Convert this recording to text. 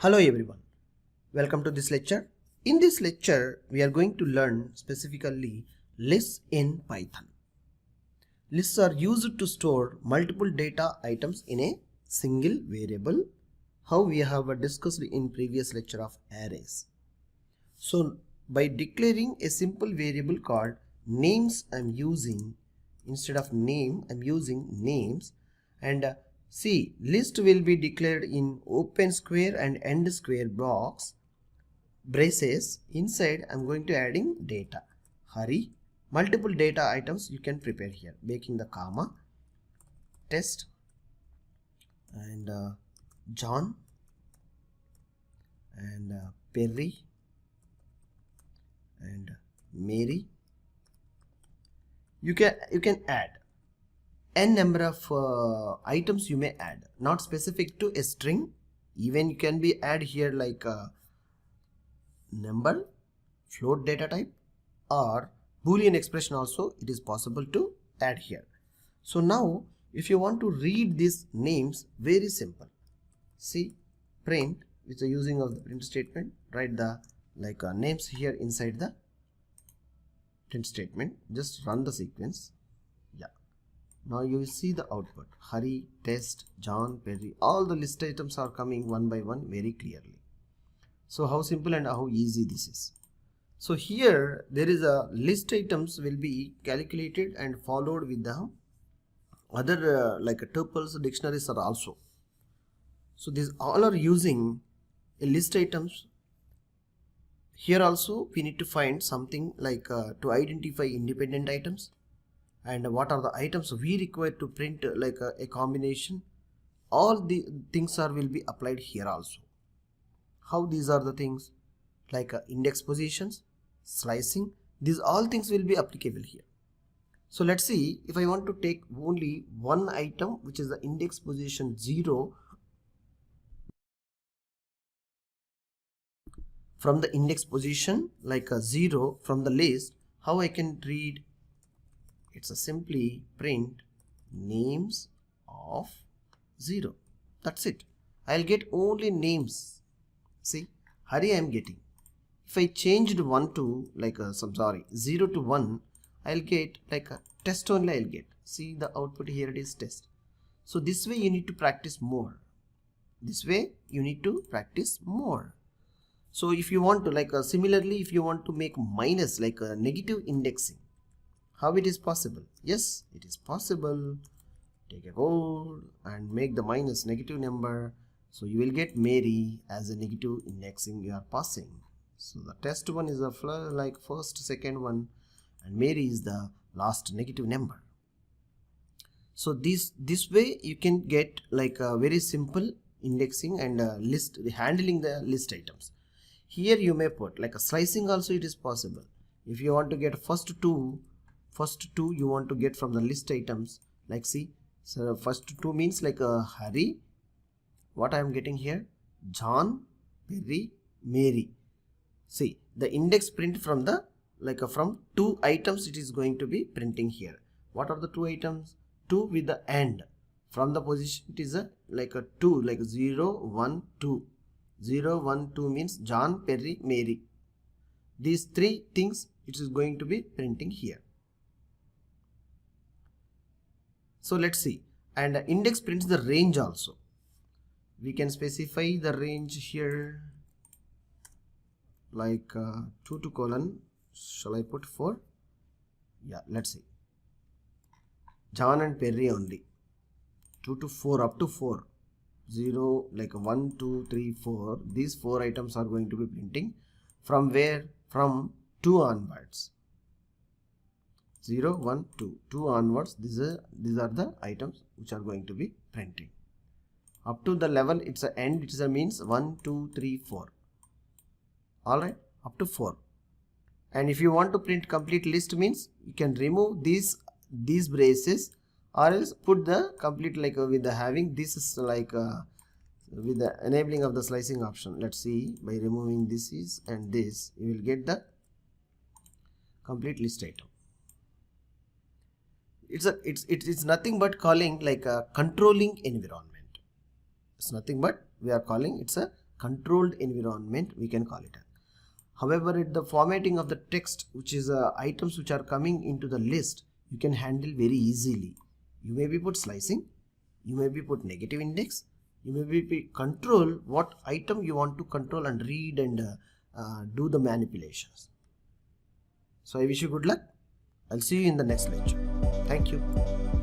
Hello everyone, welcome to this lecture. In this lecture, we are going to learn specifically lists in Python. Lists are used to store multiple data items in a single variable, how we have discussed in previous lecture of arrays. So by declaring a simple variable called names, I'm using instead of name, I'm using names, and see, list will be declared in open square and end square blocks, braces. Inside I'm going to adding data. Hurry, multiple data items you can prepare here, making the comma, test, and John, and Perry, and Mary. You can add n number of items you may add, not specific to a string. Even you can be add here like a number, float data type, or boolean expression also it is possible to add here. So now if you want to read these names, very simple. See, print with the using of the print statement, write the names here inside the print statement. Just run the sequence. Yeah, now you will see the output. Hurry, test, John, Perry, all the list items are coming one by one very clearly. So how simple and how easy this is. So here there is a list items will be calculated and followed with the other tuples, dictionaries are also. So these all are using a list items. Here also we need to find something like to identify independent items, and what are the items we require to print a combination. All the things are will be applied here also. How these are the things like index positions, slicing, these all things will be applicable here. So let's see, if I want to take only one item which is the index position 0, from the index position like a 0 from the list, how I can read? It's a simply print names of 0. That's it. I'll get only names. See, hurry I am getting. If I changed 1 to 0 to 1, I'll get like a test only I'll get. See the output here, it is test. So this way you need to practice more. This way you need to practice more. So if you want to similarly, if you want to make minus like a negative indexing, how it is possible? Yes, it is possible. Take a code and make the minus negative number. So you will get Mary as a negative indexing you are passing. So the test one is a first, second one, and Mary is the last negative number. So this way you can get like a very simple indexing and list handling the list items. Here you may put like a slicing also it is possible. If you want to get first two you want to get from the list items, like see, so first two means like a hurry, what I am getting here, John, Perry, Mary. See the index print from the from two items it is going to be printing here. What are the two items? 2 with the end. From the position it is a 2, like 0, 1, 2. 0, 1, 2 means John, Perry, Mary. These three things it is going to be printing here. So let's see, and index prints the range also. We can specify the range here like 2 to colon, shall I put 4? Yeah, let's see, John and Perry only, 2 to 4, up to 4, 0 like 1, 2, 3, 4. These 4 items are going to be printing from where? From 2 onwards. 0, 1, 2, 2 onwards. These are the items which are going to be printing. Up to the level it's a end, it's a means 1, 2, 3, 4. Alright, up to 4. And if you want to print complete list means you can remove these braces, or else put the complete with the having this is with the enabling of the slicing option. Let's see, by removing this is and this, you will get the complete list item. It's nothing but calling like a controlling environment. It's nothing but we are calling it's a controlled environment, we can call it. However, at the formatting of the text, which is items which are coming into the list, you can handle very easily. You may be put slicing, you may be put negative index, you may be control what item you want to control and read and do the manipulations. So I wish you good luck. I'll see you in the next lecture. Thank you.